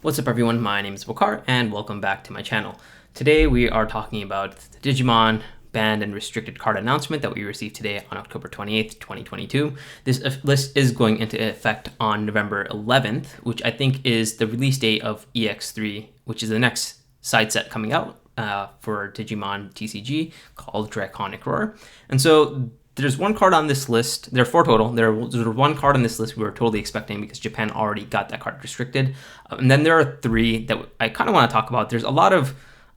What's up everyone, my name is Bokar and welcome back to my channel. Today we are talking about the Digimon banned and restricted card announcement that we received today on October 28th, 2022. This list is going into effect on November 11th, which I think is the release date of EX3, which is the next side set coming out for Digimon TCG called Draconic Roar. And so there's one card on this list. There are four total. There's one card on this list we were totally expecting because Japan already got that card restricted. And then there are three that I kind of want to talk about. There's a lot of,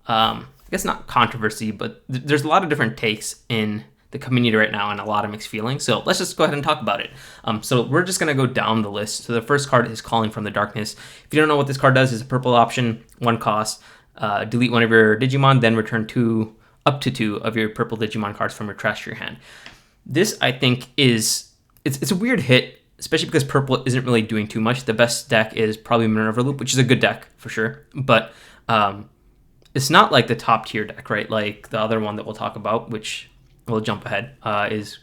I guess not controversy, but there's a lot of different takes in the community right now and a lot of mixed feelings. So let's just go ahead and talk about it. So we're just going to go down the list. So the first card is Calling from the Darkness. If you don't know what this card does, it's a purple option, one cost. Delete one of your Digimon, then return up to two of your purple Digimon cards from your trash to your hand. This, I think, it's a weird hit, especially because purple isn't really doing too much. The best deck is probably Minerva Loop, which is a good deck for sure, but it's not like the top tier deck, right? Like the other one that we'll talk about, which we'll jump ahead, is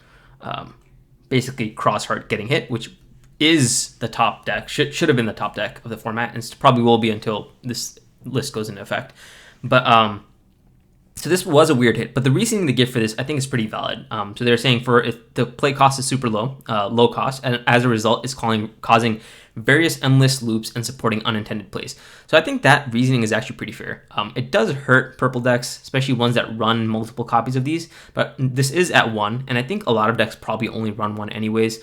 basically Crossheart getting hit, which is the top deck, should have been the top deck of the format, and probably will be until this list goes into effect. But so this was a weird hit, but the reasoning they give for this, I think, is pretty valid. So they're saying if the play cost is super low, low cost, and as a result, it's causing various endless loops and supporting unintended plays. So I think that reasoning is actually pretty fair. It does hurt purple decks, especially ones that run multiple copies of these, but this is at one, and I think a lot of decks probably only run one anyways.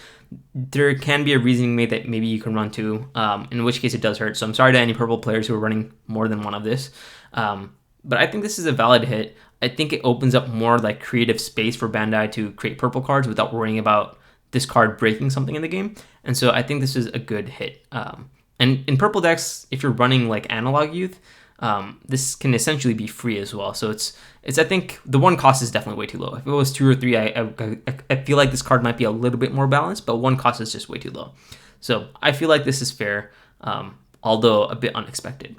There can be a reasoning made that maybe you can run two, in which case it does hurt. So I'm sorry to any purple players who are running more than one of this. But I think this is a valid hit. I think it opens up more like creative space for Bandai to create purple cards without worrying about this card breaking something in the game. And so I think this is a good hit. And in purple decks, if you're running like Analog Youth, this can essentially be free as well. So it's I think the one cost is definitely way too low. If it was two or three, I feel like this card might be a little bit more balanced, but one cost is just way too low. So I feel like this is fair, although a bit unexpected.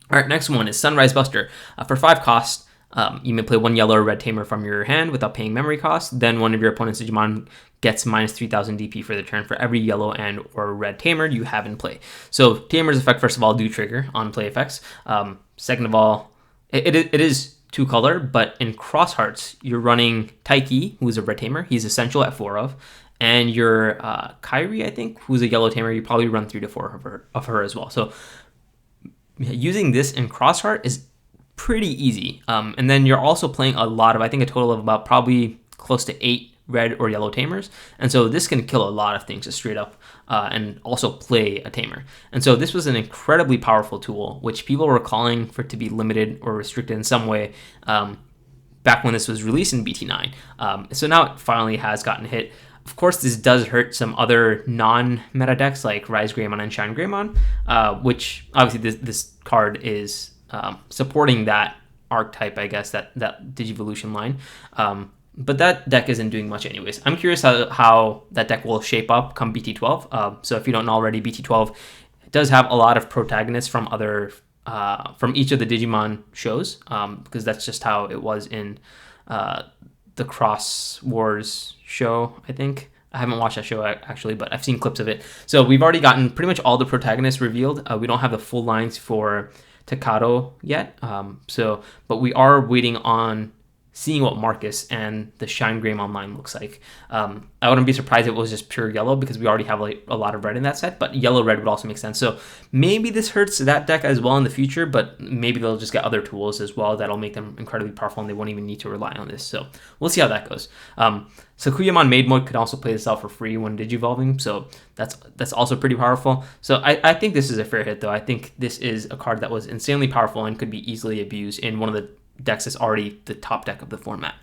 All right, next one is Sunrise Buster. For 5 costs, you may play one yellow or red tamer from your hand without paying memory cost. Then one of your opponent's Digimon gets minus 3,000 DP for the turn for every yellow and or red tamer you have in play. So tamer's effect, first of all, do trigger on play effects. Second of all, it is 2-color, but in Crosshearts, you're running Taiki, who's a red tamer. He's essential at 4 of. And your Kairi, I think, who's a yellow tamer, you probably run 3 to 4 of her as well. So using this in Crossheart is pretty easy. And then you're also playing a lot of, I think a total of about probably close to 8 red or yellow tamers. And so this can kill a lot of things just straight up and also play a tamer. And so this was an incredibly powerful tool, which people were calling for it to be limited or restricted in some way back when this was released in BT9. So now it finally has gotten hit. Of course, this does hurt some other non-meta decks like Rise Greymon and Shine Greymon, which obviously this card is supporting that archetype, I guess, that Digivolution line. But that deck isn't doing much anyways. I'm curious how that deck will shape up come BT12. So if you don't know already, BT12 does have a lot of protagonists from from each of the Digimon shows, because that's just how it was in the Cross Wars show, I think. I haven't watched that show actually, but I've seen clips of it. So we've already gotten pretty much all the protagonists revealed. We don't have the full lines for Takato yet. But we are waiting on seeing what Marcus and the Shine Greymon line looks like. I wouldn't be surprised if it was just pure yellow because we already have like a lot of red in that set, but yellow-red would also make sense. So maybe this hurts that deck as well in the future, but maybe they'll just get other tools as well that'll make them incredibly powerful and they won't even need to rely on this. So we'll see how that goes. Sakuyamon Maid Mode could also play this out for free when Digivolving, so that's also pretty powerful. So I think this is a fair hit, though. I think this is a card that was insanely powerful and could be easily abused in one of the decks that's already the top deck of the format.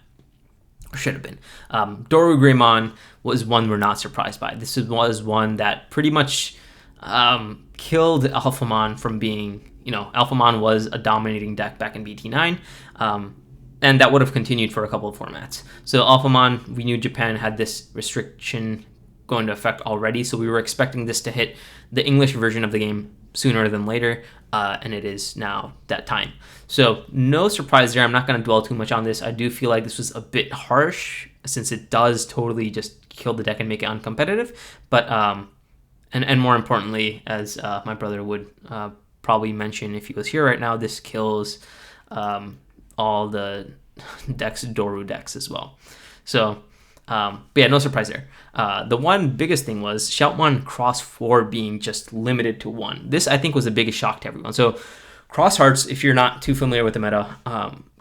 Or should have been. Doru Greymon was one we're not surprised by. This was one that pretty much killed Alphamon from being, Alphamon was a dominating deck back in BT9. And that would have continued for a couple of formats. So Alphamon, we knew Japan had this restriction go into effect already, so we were expecting this to hit the English version of the game sooner than later, and it is now that time. So no surprise there. I'm not going to dwell too much on this. I do feel like this was a bit harsh since it does totally just kill the deck and make it uncompetitive. But and more importantly, as my brother would probably mention if he was here right now, this kills all the Doru decks as well. So, but yeah, no surprise there. The one biggest thing was Shoutmon Cross 4 being just limited to 1. This, I think, was the biggest shock to everyone. So, Crosshearts, if you're not too familiar with the meta,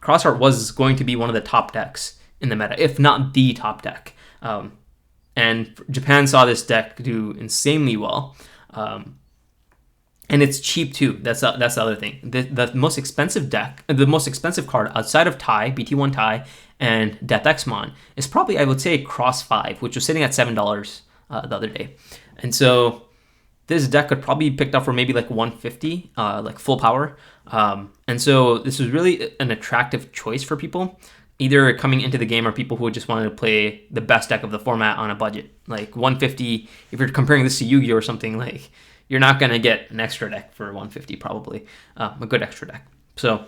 Crossheart was going to be one of the top decks in the meta, if not the top deck. And Japan saw this deck do insanely well. And it's cheap too. That's the other thing. The most expensive deck, the most expensive card outside of Tai, BT1 Tai, and Death Exmon is probably, I would say, Cross 5, which was sitting at $7 the other day. And so this deck could probably be picked up for maybe like 150, like full power. And so this was really an attractive choice for people, either coming into the game or people who just wanted to play the best deck of the format on a budget. Like 150, if you're comparing this to Yu-Gi-Oh or something, like you're not going to get an extra deck for 150 probably, a good extra deck. So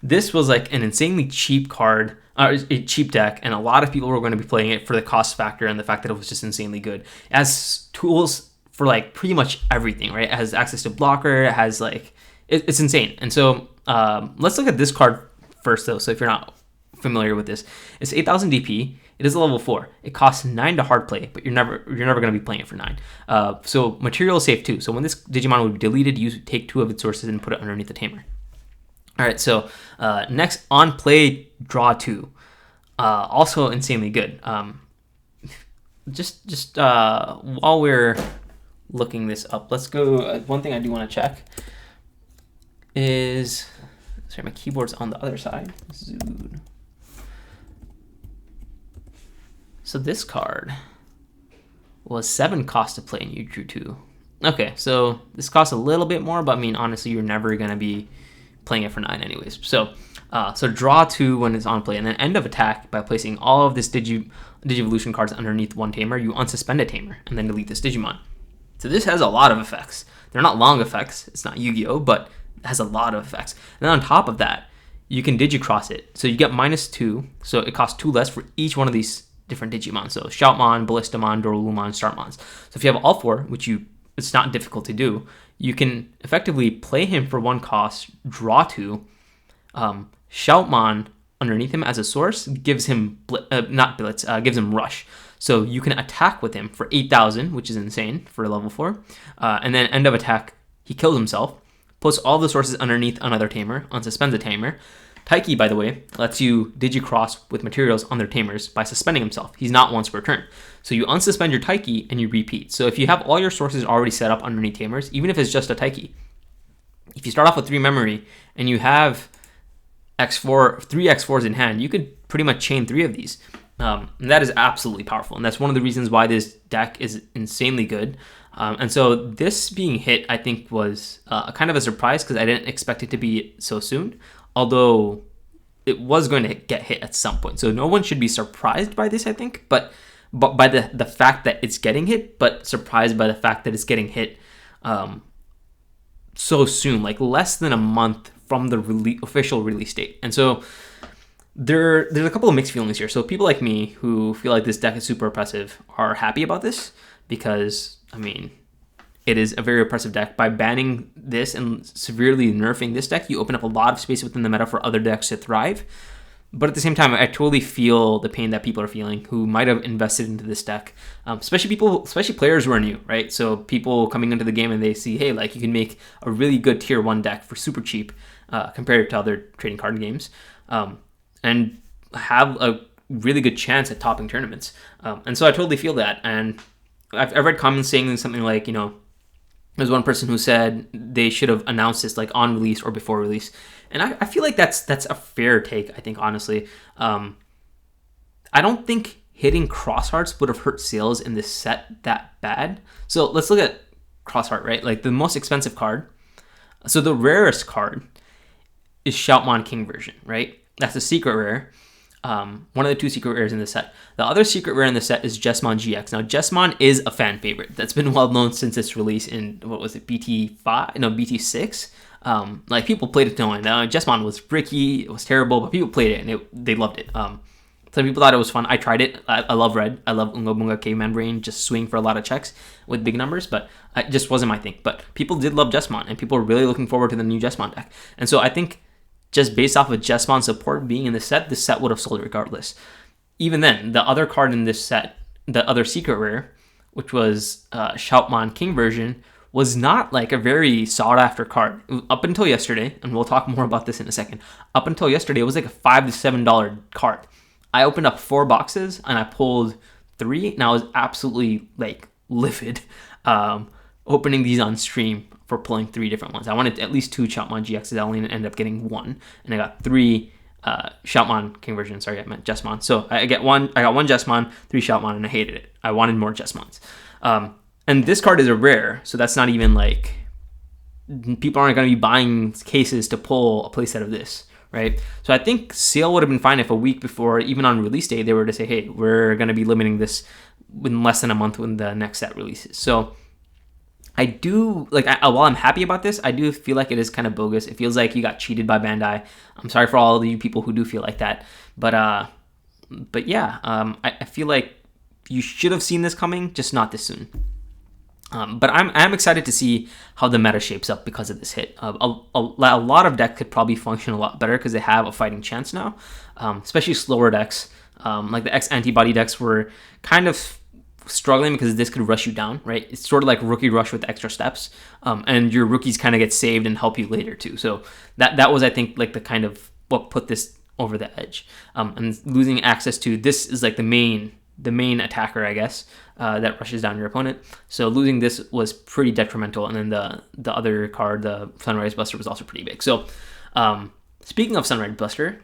this was like an insanely cheap card, a cheap deck, and a lot of people were going to be playing it for the cost factor and the fact that it was just insanely good. It has tools for like pretty much everything, right? It has access to blocker, it has like, it's insane. And so let's look at this card first though. So if you're not familiar with this, it's 8,000 DP. It is a level 4. It costs 9 to hard play, but you're never going to be playing it for 9. So material is safe too. So when this Digimon would be deleted, you take 2 of its sources and put it underneath the tamer. All right. So next, on play, draw 2. Also insanely good. Just while we're looking this up, let's go. One thing I do want to check is, sorry, my keyboard's on the other side. Zood. So this card was 7 cost to play and you drew 2. Okay, so this costs a little bit more, but I mean, honestly, you're never going to be playing it for 9 anyways. So draw 2 when it's on play, and then end of attack by placing all of this Digivolution cards underneath one tamer, you unsuspend a tamer and then delete this Digimon. So this has a lot of effects. They're not long effects. It's not Yu-Gi-Oh, but it has a lot of effects. And then on top of that, you can Digicross it. So you get -2, so it costs 2 less for each one of these different Digimon. So Shoutmon, Ballistamon, Dorulumon, Startmon. So if you have all 4, which it's not difficult to do, you can effectively play him for 1 cost, draw 2. Shoutmon underneath him as a source gives him gives him rush. So you can attack with him for 8,000, which is insane for a level 4. And then end of attack, he kills himself, puts all the sources underneath another tamer, unsuspends a tamer. Taiki, by the way, lets you Digicross with materials on their tamers by suspending himself. He's not once per turn. So you unsuspend your Taiki and you repeat. So if you have all your sources already set up underneath tamers, even if it's just a Taiki, if you start off with 3 memory and you have 3 X4s in hand, you could pretty much chain 3 of these. And that is absolutely powerful. And that's one of the reasons why this deck is insanely good. And so this being hit, I think, was kind of a surprise because I didn't expect it to be so soon. Although it was going to get hit at some point. So no one should be surprised by this, I think. But by the fact that it's getting hit, but surprised by the fact that it's getting hit so soon, like less than a month from the official release date. And so there's a couple of mixed feelings here. So people like me who feel like this deck is super oppressive are happy about this because, I mean, it is a very oppressive deck. By banning this and severely nerfing this deck, you open up a lot of space within the meta for other decks to thrive. But at the same time, I totally feel the pain that people are feeling who might have invested into this deck, especially players who are new, right? So people coming into the game and they see, hey, like you can make a really good tier 1 deck for super cheap compared to other trading card games, and have a really good chance at topping tournaments. And so I totally feel that. And I've read comments saying something like, there's one person who said they should have announced this like on release or before release. And I feel like that's a fair take, I think, honestly. I don't think hitting Crosshearts would have hurt sales in this set that bad. So let's look at Crossheart, right? Like the most expensive card. So the rarest card is Shoutmon King version, right? That's a secret rare. One of the 2 secret rares in the set. The other secret rare in the set is Jesmon GX. Now, Jesmon is a fan favorite. That's been well known since its release in, BT6. Like, people played it to no end. Jesmon was bricky, it was terrible, but people played it and they loved it. Some people thought it was fun. I tried it. I love red. I love Unga Bunga Caveman Brain, just swing for a lot of checks with big numbers, but it just wasn't my thing. But people did love Jessamon, and people are really looking forward to the new Jessamon deck. And so I think just based off of Jessamon support being in the set would have sold regardless. Even then, the other card in this set, the other secret rare, which was Shoutmon King version, was not like a very sought after card up until yesterday, and we'll talk more about this in a second. Up until yesterday, it was like a $5 to $7 card. I opened up 4 boxes and I pulled 3, and I was absolutely like livid opening these on stream for pulling 3 different ones. I wanted at least 2 Shoutmon GXs. I only ended up getting 1, and I got 3 Shoutmon King version. Sorry, I meant Jessamon. So I got one Jessamon, 3 Shoutmon, and I hated it. I wanted more Jessamons. And this card is a rare, so that's not even like, people aren't going to be buying cases to pull a playset of this, right? So I think sale would have been fine if a week before, even on release day, they were to say, hey, we're going to be limiting this in less than a month when the next set releases. So I do, like, while I'm happy about this, I do feel like it is kind of bogus. It feels like you got cheated by Bandai. I'm sorry for all of you people who do feel like that. But yeah, I feel like you should have seen this coming, just not this soon. But I'm excited to see how the meta shapes up because of this hit. A lot of decks could probably function a lot better because they have a fighting chance now, especially slower decks. Like the X antibody decks were kind of struggling because this could rush you down, right? It's sort of like Rookie Rush with extra steps, and your rookies kind of get saved and help you later too. So that was, I think, like the kind of what put this over the edge. And losing access to this is like the main attacker, I guess, that rushes down your opponent. So losing this was pretty detrimental. And then the other card, the Sunrise Buster, was also pretty big. So speaking of Sunrise Buster,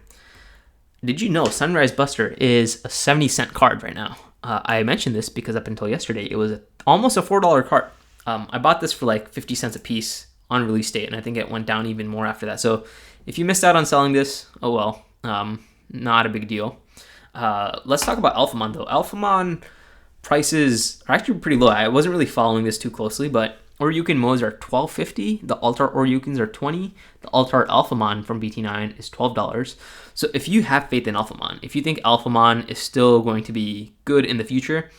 did you know Sunrise Buster is a 70-cent card right now? I mentioned this because up until yesterday, it was almost a $4 card. I bought this for like 50 cents a piece on release date, and I think it went down even more after that. So if you missed out on selling this, oh well, not a big deal. Let's talk about Alphamon though. Alphamon prices are actually pretty low. I wasn't really following this too closely, but Oryukin Modes are $12.50. The Altar Oryukins are $20. The Altar Alphamon from BT9 is $12. So if you have faith in Alphamon, if you think Alphamon is still going to be good in the future,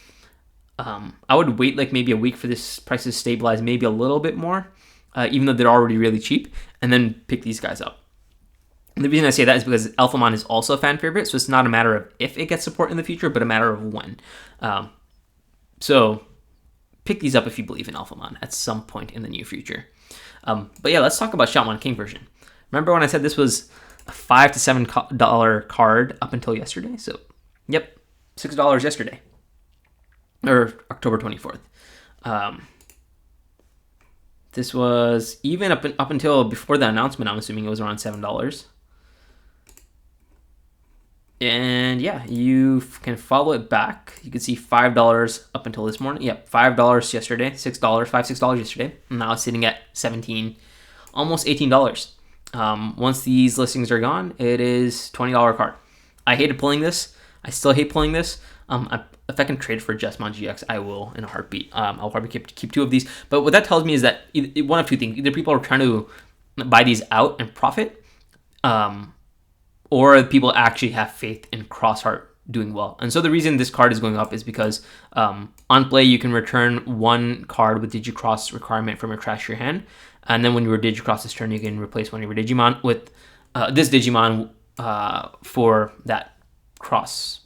I would wait like maybe a week for this price to stabilize, maybe a little bit more, even though they're already really cheap, and then pick these guys up. And the reason I say that is because Alphamon is also a fan favorite, so it's not a matter of if it gets support in the future, but a matter of when. So pick these up if you believe in Alphamon at some point in the near future. But yeah, let's talk about Shoutmon King version. Remember when I said this was a $5 to $7 card up until yesterday? So, yep, $6 yesterday, or October 24th. This was even up until before the announcement. I'm assuming it was around $7. And yeah, you can follow it back. You can see $5 up until this morning. Yep, $5 yesterday, $6 yesterday. And now it's sitting at $17, almost $18. Once these listings are gone, it is $20 card. I hated pulling this. I still hate pulling this. If I can trade for Jessamon GX, I will in a heartbeat. I'll probably keep 2 of these. But what that tells me is that one of 2 things. Either people are trying to buy these out and profit, or people actually have faith in Crossheart doing well. And so the reason this card is going up is because on play, you can return 1 card with Digicross requirement from your trash your hand. And then when you Digicross this turn, you can replace one of your Digimon with this Digimon for that cross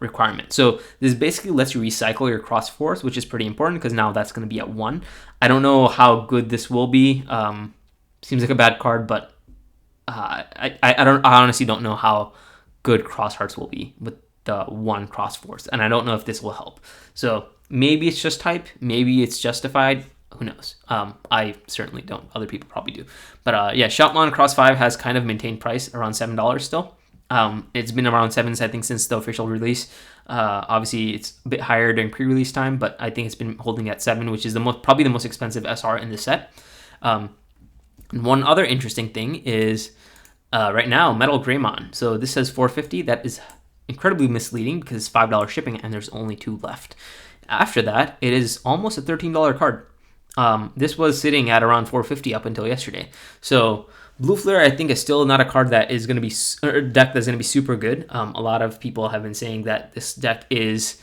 requirement. So this basically lets you recycle your cross force, which is pretty important because now that's going to be at 1. I don't know how good this will be. Seems like a bad card, but I honestly don't know how good Cross Hearts will be with the 1 cross force, and I don't know if this will help. So maybe it's just type, maybe it's justified. Who knows? I certainly don't. Other people probably do. But yeah, Shoutmon Cross 5 has kind of maintained price around $7 still. It's been around 7, I think, since the official release. Obviously, it's a bit higher during pre-release time, but I think it's been holding at 7, which is probably the most expensive SR in the set. And one other interesting thing is right now, Metal Greymon. So this says $4.50. That is incredibly misleading because it's $5 shipping and there's only 2 left. After that, it is almost a $13 card. This was sitting at around $4.50 up until yesterday. So Blue Flare, I think, is still not a card that is going to be or deck that's going to be super good. A lot of people have been saying that this deck is.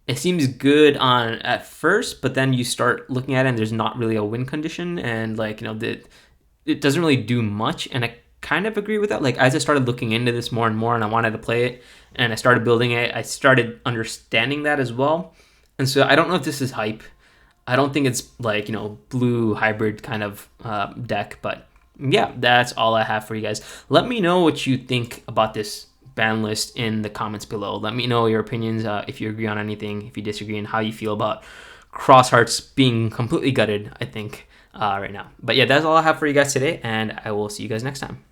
It seems good on at first, but then you start looking at it and there's not really a win condition, and like it doesn't really do much. And I kind of agree with that. Like as I started looking into this more and more, and I wanted to play it, and I started building it, I started understanding that as well. And so I don't know if this is hype. I don't think it's like blue hybrid kind of deck, but yeah, that's all I have for you guys. Let me know what you think about this ban list in the comments below. Let me know your opinions, if you agree on anything, if you disagree, and how you feel about Cross Hearts being completely gutted, I think, right now. But yeah, that's all I have for you guys today, and I will see you guys next time.